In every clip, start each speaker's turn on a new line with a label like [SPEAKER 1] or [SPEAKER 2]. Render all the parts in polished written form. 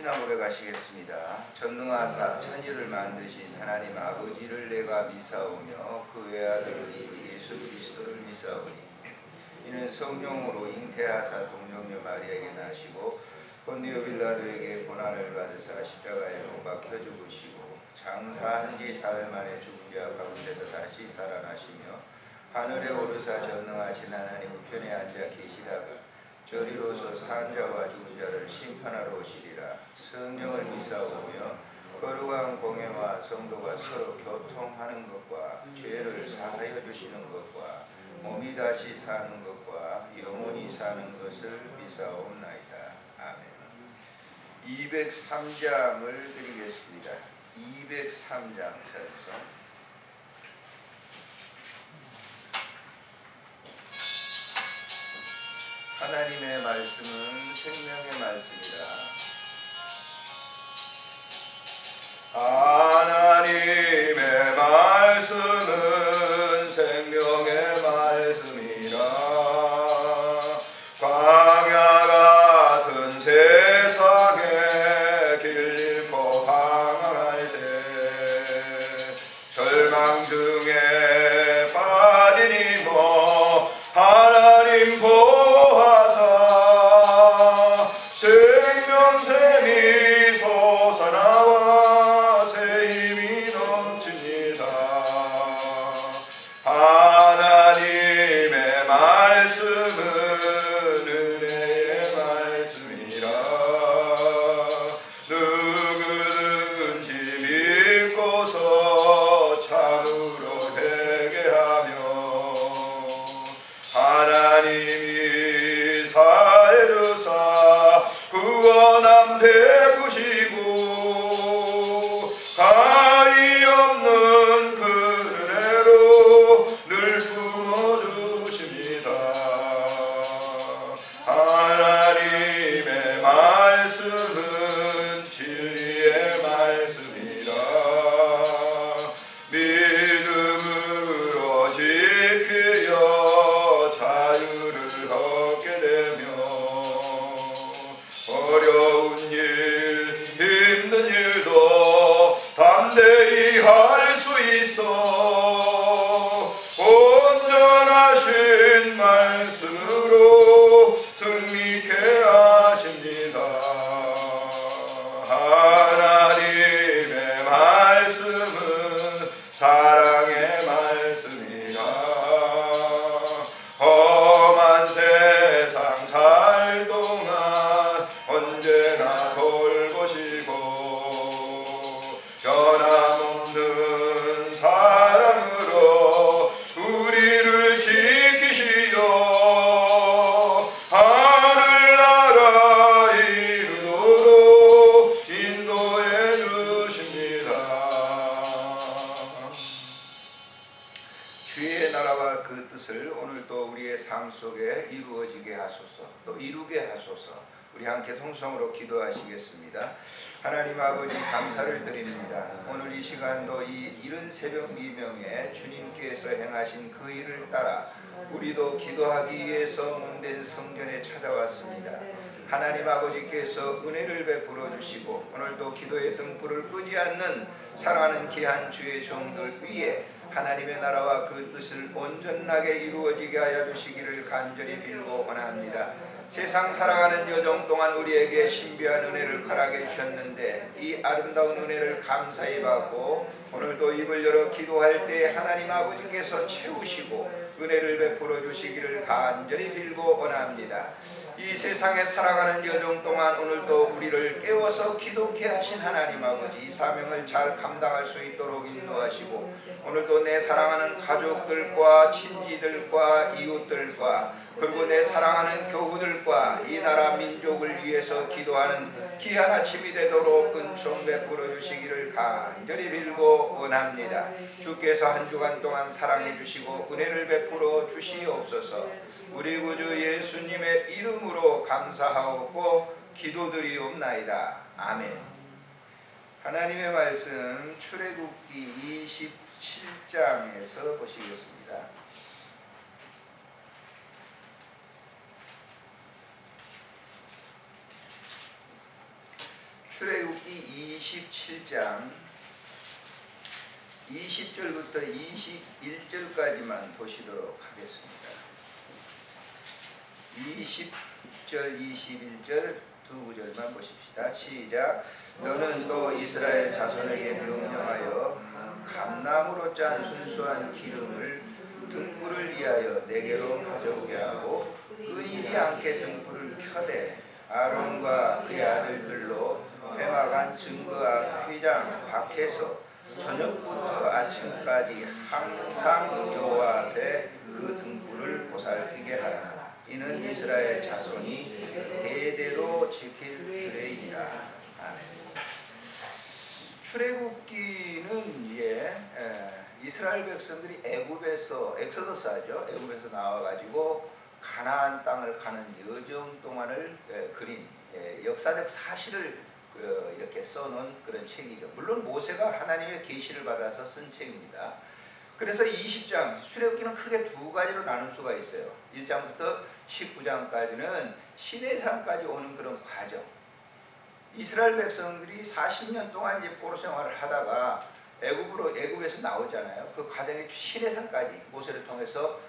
[SPEAKER 1] 신앙 고백하시겠습니다. 전능하사 천지를 만드신 하나님 아버지를 내가 믿사오며 그 외아들 우리 예수 그리스도를 믿사오니 이는 성령으로 잉태하사 동정녀 마리아에게 나시고 본디오 빌라도에게 고난을 받으사 십자가에 못 박혀 죽으시고 장사한 지 사흘 만에 죽은 자 가운데서 다시 살아나시며 하늘에 오르사 전능하신 하나님 우편에 앉아 계시다가 저리로서 산 자와 죽은 자를 심판하러 오시리라. 성령을 믿사오며 거룩한 공회와 성도가 서로 교통하는 것과 죄를 사하여 주시는 것과 몸이 다시 사는 것과 영원히 사는 것을 믿사옵나이다. 아멘. 203장을 드리겠습니다. 203장 찬송. 하나님의 말씀은 생명의 말씀이라. 하나님의 말씀은 생명의 말씀이라. 광야 같은 세상에 길 잃고 방황할 때 절망 중에 빠진 이모 하나님 생명샘이 솟아나와 새 힘이 넘칩니다. 하나님의 말씀은 은혜의 말씀이라. 누구든지 믿고서 참으로 회개하며 하나님이 사해 주사 구원함 베푸시고 가히 없는 그 은혜로 늘 품어주십니다. 하나님의 말씀은 진리의 말씀이라. 믿음으로 지키려 자유를 얻게 되며 어려운 일, 힘든 일도 담대히 할 수 있어 온전하신 말씀으로 승리케 하십니다. 하나님의 말씀은 사랑의 말씀이라. 험한 세상 살 동안 언제나 돌보시고 변함없는 사랑으로 우리를 지키시어 하늘나라 이루도록 인도해 주십니다. 주의 나라와 그 뜻을 오늘도 우리의 삶 속에 이루어지게 하소서, 또 이루게 하소서. 우리 함께 통성으로 기도하시겠습니다. 하나님 아버지 감사를 드립니다. 오늘 이 시간도 이 이른 새벽 미명에 주님께서 행하신 그 일을 따라 우리도 기도하기 위해서 문된 성전에 찾아왔습니다. 하나님 아버지께서 은혜를 베풀어 주시고 오늘도 기도의 등불을 끄지 않는 사랑하는 귀한 주의 종들 위에 하나님의 나라와 그 뜻을 온전하게 이루어지게 하여 주시기를 간절히 빌고 원합니다. 세상 살아가는 여정 동안 우리에게 신비한 은혜를 허락해 주셨는데 이 아름다운 은혜를 감사히 받고 오늘도 입을 열어 기도할 때 하나님 아버지께서 채우시고 은혜를 베풀어 주시기를 간절히 빌고 원합니다. 이 세상에 살아가는 여정 동안 오늘도 우리를 깨워서 기도케 하신 하나님 아버지 이 사명을 잘 감당할 수 있도록 인도하시고 오늘도 내 사랑하는 가족들과 친지들과 이웃들과 그리고 내 사랑하는 교우들과 이 나라 민족을 위해서 기도하는 귀한 아침이 되도록 은총 베풀어 주시기를 간절히 빌고 원합니다. 주께서 한 주간 동안 사랑해 주시고 은혜를 베풀어 주시옵소서. 우리 구주 예수님의 이름으로 감사하옵고 기도드리옵나이다. 아멘. 하나님의 말씀 출애굽기 27장에서 보시겠습니다. 출애굽기 27장 20절부터 21절까지만 보시도록 하겠습니다. 20절, 21절 두 구절만 보십시다. 시작. 너는 또 이스라엘 자손에게 명령하여 감나무로 짠 순수한 기름을 등불을 위하여 내게로 가져오게 하고 끊이지 않게 등불을 켜되 아론과 그의 아들들로 회막안 증거 앞 휘장 밖에서 저녁부터 아침까지 항상 여호와 앞에 그 등불을 보살피게 하라. 이는 이스라엘 자손이 대대로 지킬 규례이니라. 아멘. 출애굽기는 이스라엘 백성들이 애굽에서 엑소더스하죠. 애굽에서 나와가지고 가나안 땅을 가는 여정 동안을 그린 역사적 사실을 이렇게 써놓은 그런 책이죠. 물론 모세가 하나님의 계시를 받아서 쓴 책입니다. 그래서 20장 출애굽기는 크게 두 가지로 나눌 수가 있어요. 1장부터 19장까지는 시내산까지 오는 그런 과정. 이스라엘 백성들이 40년 동안 이제 포로 생활을 하다가 애굽에서 나오잖아요. 그 과정이 시내산까지 모세를 통해서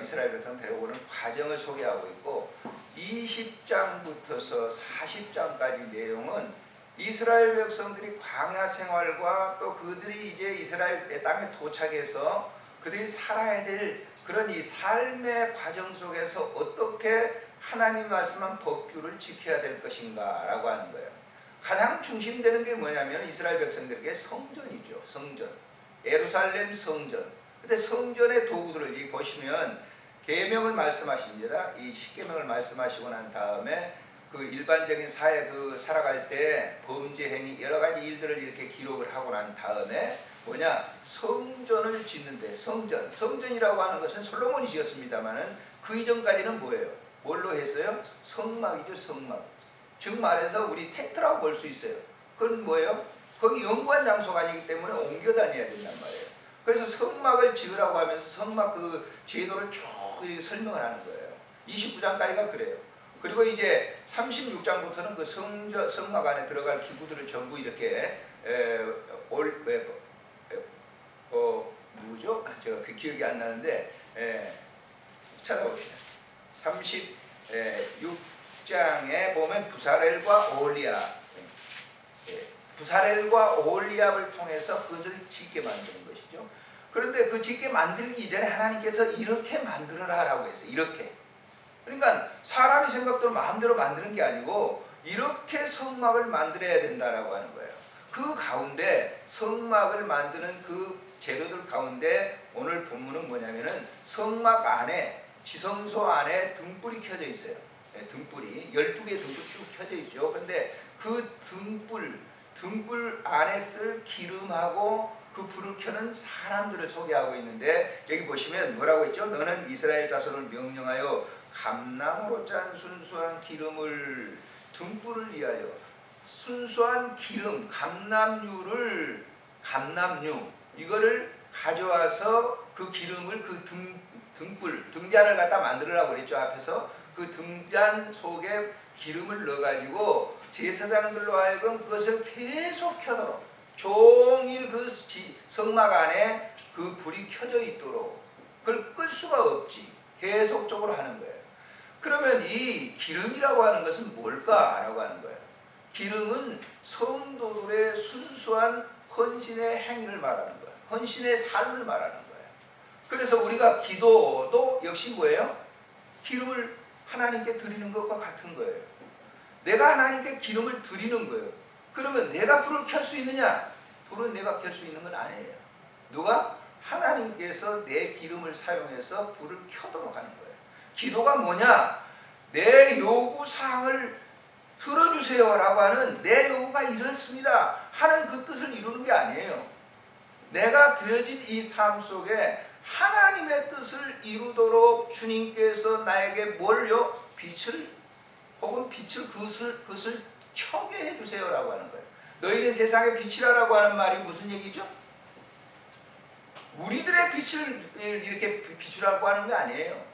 [SPEAKER 1] 이스라엘 백성 데려오는 과정을 소개하고 있고, 20장부터서 40장까지 내용은 이스라엘 백성들이 광야 생활과 또 그들이 이제 이스라엘 땅에 도착해서 그들이 살아야 될 그런 이 삶의 과정 속에서 어떻게 하나님 말씀한 법규를 지켜야 될 것인가 라고 하는 거예요. 가장 중심되는 게 뭐냐면 이스라엘 백성들에게 성전이죠. 성전. 예루살렘 성전. 근데 성전의 도구들을 이 보시면 계명을 말씀하십니다. 이 십계명을 말씀하시고 난 다음에 그 일반적인 사회 살아갈 때 범죄 행위 여러 가지 일들을 이렇게 기록을 하고 난 다음에 뭐냐, 성전을 짓는데 성전이라고 하는 것은 솔로몬이 지었습니다만은 그 이전까지는 뭐예요? 뭘로 했어요? 성막이죠. 성막. 즉 말해서 우리 텐트라고 볼 수 있어요. 그건 뭐예요? 거기 영구한 장소가 아니기 때문에 옮겨 다녀야 된단 말이에요. 그래서 성막을 지으라고 하면서 성막 그 제도를 쭉 이렇게 설명을 하는 거예요. 29장까지가 그래요. 그리고 이제 36장부터는 그 성막 안에 들어갈 기구들을 전부 이렇게 누구죠? 제가 그 기억이 안 나는데 찾아봅시다. 36장에 보면 부사렐과 오홀리압을 통해서 그것을 짓게 만드는 것이죠. 그런데 그 짓게 만들기 이전에 하나님께서 이렇게 만들어라 라고 했어요. 이렇게. 그러니까 사람이 생각대로 마음대로 만드는 게 아니고 이렇게 성막을 만들어야 된다라고 하는 거예요. 그 가운데 성막을 만드는 그 재료들 가운데 오늘 본문은 뭐냐면은 성막 안에 지성소 안에 등불이 켜져 있어요. 등불이 12개의 등불이 쭉 켜져 있죠. 근데 그 등불 안에 쓸 기름하고 그 불을 켜는 사람들을 소개하고 있는데, 여기 보시면 뭐라고 했죠? 너는 이스라엘 자손을 명령하여 감나무로 짠 순수한 기름을 등불을 위하여, 순수한 기름 감남류 이거를 가져와서 그 기름을 그 등잔을 갖다 만들으라고 그랬죠. 앞에서 그 등잔 속에 기름을 넣어가지고 제사장들로 하여금 그것을 계속 켜도록, 종일 그 성막 안에 그 불이 켜져 있도록, 그걸 끌 수가 없지. 계속적으로 하는 거예요. 그러면 이 기름이라고 하는 것은 뭘까라고 하는 거예요. 기름은 성도들의 순수한 헌신의 행위를 말하는 거예요. 헌신의 삶을 말하는 거예요. 그래서 우리가 기도도 역시 뭐예요? 기름을 하나님께 드리는 것과 같은 거예요. 내가 하나님께 기름을 드리는 거예요. 그러면 내가 불을 켤 수 있느냐? 불은 내가 켤 수 있는 건 아니에요. 누가? 하나님께서 내 기름을 사용해서 불을 켜도록 하는 거예요. 기도가 뭐냐? 내 요구사항을 들어주세요 라고 하는, 내 요구가 이렇습니다 하는 그 뜻을 이루는 게 아니에요. 내가 드려진 이 삶 속에 하나님의 뜻을 이루도록 주님께서 나에게 뭘요? 빛을 그것을 켜게 해주세요 라고 하는 거예요. 너희는 세상의 빛이라고 하는 말이 무슨 얘기죠? 우리들의 빛을 이렇게 비추라고 하는 게 아니에요.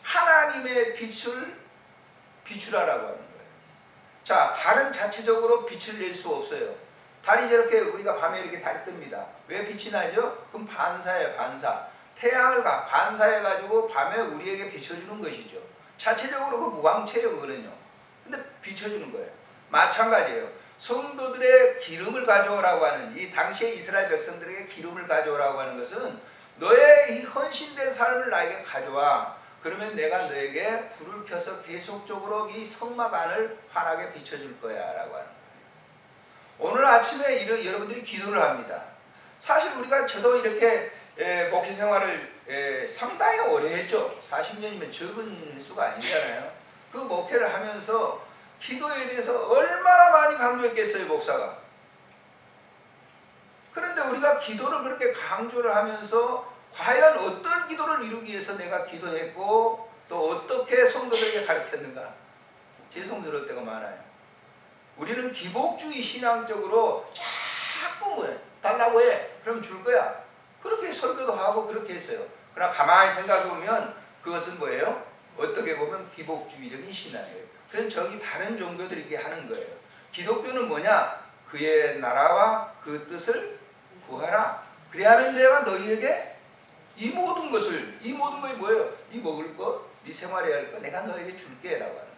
[SPEAKER 1] 하나님의 빛을 비추라고 하는 거예요. 자, 달은 자체적으로 빛을 낼 수 없어요. 달이 저렇게 우리가 밤에 이렇게 달이 뜹니다. 왜 빛이 나죠? 그럼 반사예요, 반사. 태양을 반사해가지고 밤에 우리에게 비춰주는 것이죠. 자체적으로 그 무광체예요, 그거는요. 근데 비춰주는 거예요. 마찬가지예요. 성도들의 기름을 가져오라고 하는, 이 당시에 이스라엘 백성들에게 기름을 가져오라고 하는 것은 너의 이 헌신된 삶을 나에게 가져와. 그러면 내가 너에게 불을 켜서 계속적으로 이 성막 안을 환하게 비춰줄 거야 라고 하는 거예요. 오늘 아침에 여러분들이 기도를 합니다. 사실 저도 이렇게 목회 생활을 상당히 오래 했죠. 40년이면 적은 횟수가 아니잖아요. 그 목회를 하면서 기도에 대해서 얼마나 많이 강조했겠어요, 목사가. 그런데 우리가 기도를 그렇게 강조를 하면서 과연 어떤 기도를 이루기 위해서 내가 기도했고 또 어떻게 성도들에게 가르쳤는가? 죄송스러울 때가 많아요. 우리는 기복주의 신앙적으로 자꾸 뭐해? 달라고 해. 그럼 줄 거야. 그렇게 설교도 하고 그렇게 했어요. 그러나 가만히 생각해 보면 그것은 뭐예요? 어떻게 보면 기복주의적인 신앙이에요. 그건 저기 다른 종교들이 이렇게 하는 거예요. 기독교는 뭐냐? 그의 나라와 그 뜻을 구하라. 그래야면 내가 너희에게 이 모든 것이 뭐예요? 이 먹을 것, 네 생활해야 할 것 내가 너에게 줄게 라고 하는 거예요.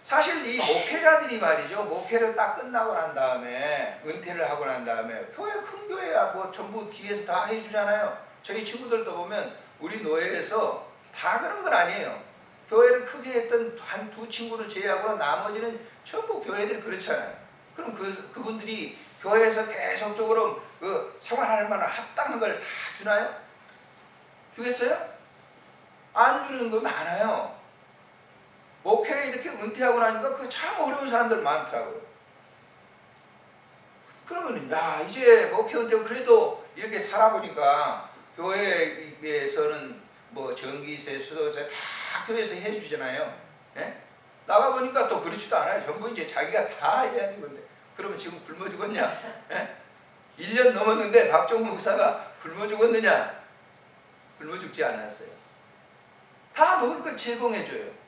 [SPEAKER 1] 사실 이 목회자들이 말이죠. 목회를 딱 끝나고 난 다음에 은퇴를 하고 난 다음에 큰 교회야 뭐 전부 뒤에서 다 해주잖아요. 저희 친구들도 보면 우리 노예에서 다 그런 건 아니에요. 교회를 크게 했던 한 두 친구를 제외하고는 나머지는 전부 교회들이 그렇잖아요. 그럼 그분들이 교회에서 계속적으로 생활할 만한 합당한 걸 다 주나요? 주겠어요? 안 주는 거 많아요. 목회에 이렇게 은퇴하고 나니까 그 참 어려운 사람들 많더라고요. 그러면 이제 목회 은퇴하고 그래도 이렇게 살아보니까 교회에서는 뭐 전기세, 수도세 다 교회에서 해주잖아요. 예? 나가보니까 또 그렇지도 않아요. 전부 이제 자기가 다 해야 하는 건데. 그러면 지금 굶어 죽었냐? 예? 1년 넘었는데 박종훈 목사가 굶어 죽었느냐? 굶어 죽지 않았어요. 다 먹을 것 제공해줘요.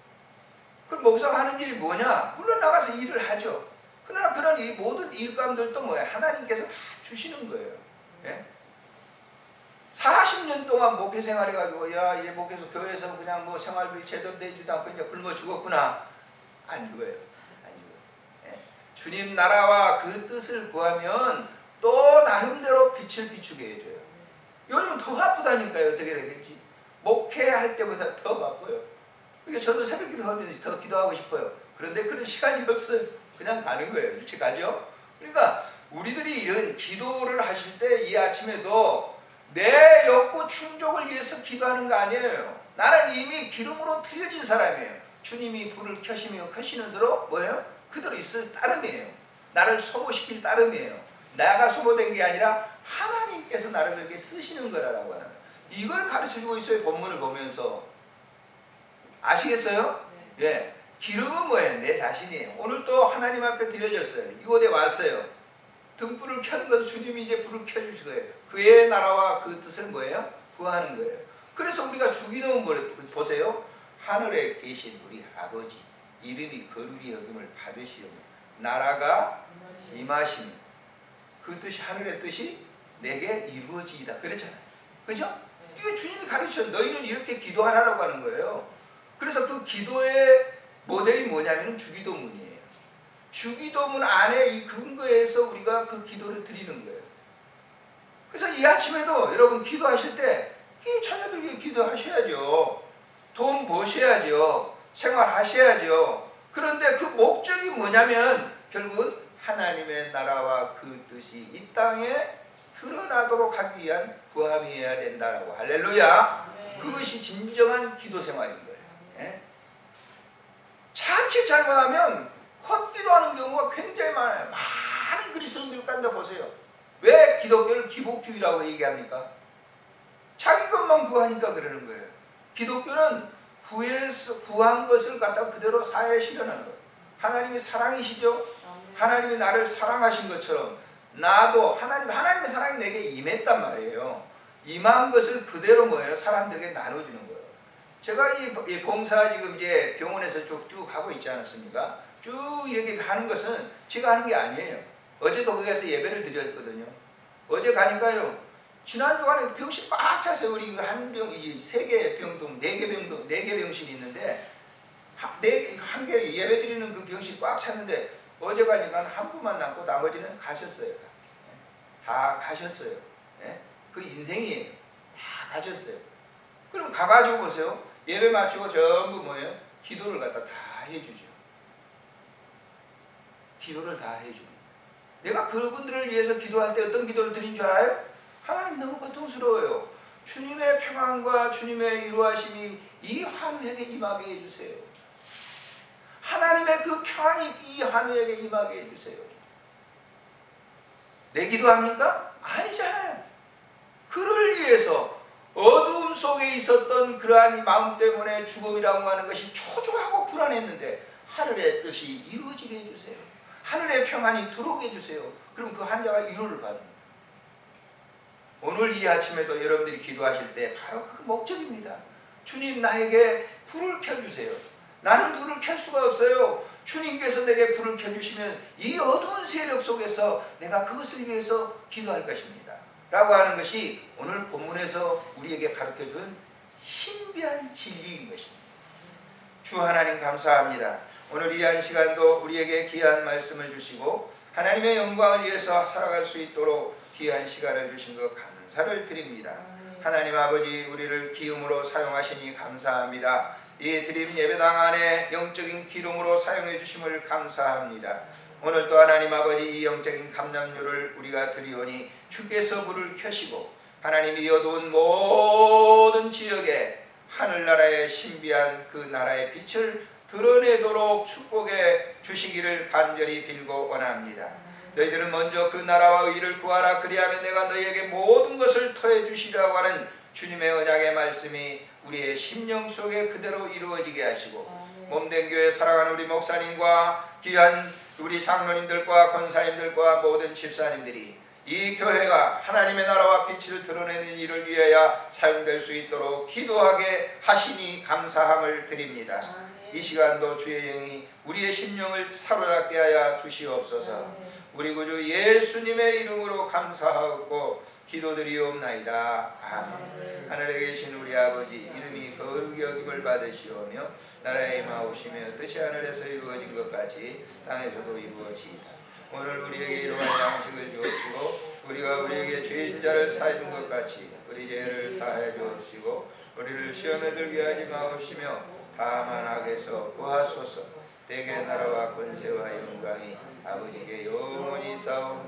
[SPEAKER 1] 그럼 목사가 하는 일이 뭐냐? 물론 나가서 일을 하죠. 그러나 그런 이 모든 일감들도 뭐예요? 하나님께서 다 주시는 거예요. 예? 40년 동안 목회 생활해가지고 이제 목회에서 교회에서 그냥 뭐 생활비 제대로 되지도 않고 이제 굶어 죽었구나. 안 죽어요. 안 죽어요. 예? 주님 나라와 그 뜻을 구하면 또 나름대로 빛을 비추게 해줘요. 요즘은 더 바쁘다니까요. 어떻게 되겠지? 목회할 때보다 더 바빠요. 그러니까 저도 새벽 기도하면서 더 기도하고 싶어요. 그런데 그런 시간이 없어요. 그냥 가는 거예요. 일찍 가죠. 그러니까 우리들이 이런 기도를 하실 때 이 아침에도 내 욕구 충족을 위해서 기도하는 거 아니에요. 나는 이미 기름으로 트여진 사람이에요. 주님이 불을 켜시며 켜시는 대로 뭐예요? 그대로 있을 따름이에요. 나를 소모시킬 따름이에요. 내가 소모된 게 아니라 하나님께서 나를 그렇게 쓰시는 거라고 하는 거예요. 이걸 가르쳐주고 있어요. 본문을 보면서. 아시겠어요? 네. 예. 기름은 뭐예요? 내 자신이에요. 오늘 또 하나님 앞에 드려졌어요. 이곳에 왔어요. 등불을 켜는 것은 주님이 이제 불을 켜주실 거예요. 그의 나라와 그 뜻을 뭐예요? 구하는 거예요. 그래서 우리가 주기도문 보세요. 하늘에 계신 우리 아버지 이름이 거룩히 여김을 받으시오며 나라가 임하시며 그 뜻이 하늘의 뜻이 내게 이루어지이다. 그랬잖아요. 그죠? 이거 주님이 가르쳐요. 너희는 이렇게 기도하라고 하는 거예요. 그래서 그 기도의 모델이 뭐냐면 주기도문이에요. 주기도문 안에 이 근거에서 우리가 그 기도를 드리는 거예요. 그래서 이 아침에도 여러분 기도하실 때 자녀들 위해 기도하셔야죠. 돈 버셔야죠. 생활하셔야죠. 그런데 그 목적이 뭐냐면 결국은 하나님의 나라와 그 뜻이 이 땅에 드러나도록 하기 위한 구함이어야 된다라고. 할렐루야. 네. 그것이 진정한 기도 생활인 거예요. 예? 자칫 잘못하면 헛기도하는 경우가 굉장히 많아요. 많은 그리스도인들 간다 보세요. 왜 기독교를 기복주의라고 얘기합니까? 자기 것만 구하니까 그러는 거예요. 기독교는 구한 것을 갖다 그대로 사회에 실현하는 거예요. 하나님이 사랑이시죠? 하나님이 나를 사랑하신 것처럼 나도 하나님의 사랑이 내게 임했단 말이에요. 임한 것을 그대로 뭐예요? 사람들에게 나눠주는 거예요. 제가 이 봉사 지금 이제 병원에서 쭉쭉 하고 있지 않았습니까? 쭉 이렇게 하는 것은 제가 하는 게 아니에요. 어제도 거기에서 예배를 드렸거든요. 어제 가니까요, 지난주간에 병실 꽉 찼어요. 우리 한 병, 세 개 병동, 네 개 병실이 있는데, 한 개 예배 드리는 그 병실 꽉 찼는데, 어제 가니까 한 분만 남고 나머지는 가셨어요. 다 가셨어요. 그 인생이에요. 다 가셨어요. 그럼 가가지고 보세요. 예배 마치고 전부 뭐예요? 기도를 갖다 다 해주죠. 기도를 다 해줍니다. 내가 그분들을 위해서 기도할 때 어떤 기도를 드린 줄 알아요? 하나님 너무 고통스러워요. 주님의 평안과 주님의 위로하심이 이 한우에게 임하게 해주세요. 하나님의 그 평안이 이 한우에게 임하게 해주세요. 내 기도합니까? 아니잖아요. 그를 위해서 어두움 속에 있었던 그러한 마음 때문에 죽음이라고 하는 것이 초조하고 불안했는데 하늘의 뜻이 이루어지게 해주세요. 하늘의 평안이 들어오게 해주세요. 그럼 그 환자가 위로를 받습니다. 오늘 이 아침에도 여러분들이 기도하실 때 바로 그 목적입니다. 주님, 나에게 불을 켜주세요. 나는 불을 켤 수가 없어요. 주님께서 내게 불을 켜주시면 이 어두운 세력 속에서 내가 그것을 위해서 기도할 것입니다. 라고 하는 것이 오늘 본문에서 우리에게 가르쳐준 신비한 진리인 것입니다. 주 하나님 감사합니다. 오늘 이 한 시간도 우리에게 귀한 말씀을 주시고 하나님의 영광을 위해서 살아갈 수 있도록 귀한 시간을 주신 것 감사를 드립니다. 하나님 아버지, 우리를 기름으로 사용하시니 감사합니다. 이 드림 예배당 안에 영적인 기름으로 사용해 주심을 감사합니다. 오늘도 하나님 아버지, 이 영적인 감람류를 우리가 드리오니 주께서 불을 켜시고 하나님이 어두운 모든 지역에 하늘나라의 신비한 그 나라의 빛을 드러내도록 축복해 주시기를 간절히 빌고 원합니다. 너희들은 먼저 그 나라와 의를 구하라. 그리하면 내가 너희에게 모든 것을 더해 주시라고 하는 주님의 언약의 말씀이 우리의 심령 속에 그대로 이루어지게 하시고 몸된 교회 사랑하는 우리 목사님과 귀한 우리 장로님들과 권사님들과 모든 집사님들이 이 교회가 하나님의 나라와 빛을 드러내는 일을 위하여 사용될 수 있도록 기도하게 하시니 감사함을 드립니다. 이 시간도 주의 영이 우리의 심령을 사로잡게 하여 주시옵소서. 우리 구주 예수님의 이름으로 감사하고 기도드리옵나이다. 아멘. 하늘에 계신 우리 아버지, 이름이 거룩히 여김을 받으시오며 나라에 임하옵시며 뜻이 하늘에서 이루어진 것 같이 땅에서도 이루어지이다. 오늘 우리에게 이러한 양식을 주옵시고 우리가 우리에게 죄인 자를 사해 준 것 같이 우리 죄를 사해 주옵시고 우리를 시험에 들게 하지 마옵시며 다만 악에서 구하소서. 대개 나라와 권세와 영광이 아버지께 영원히 싸움나이다.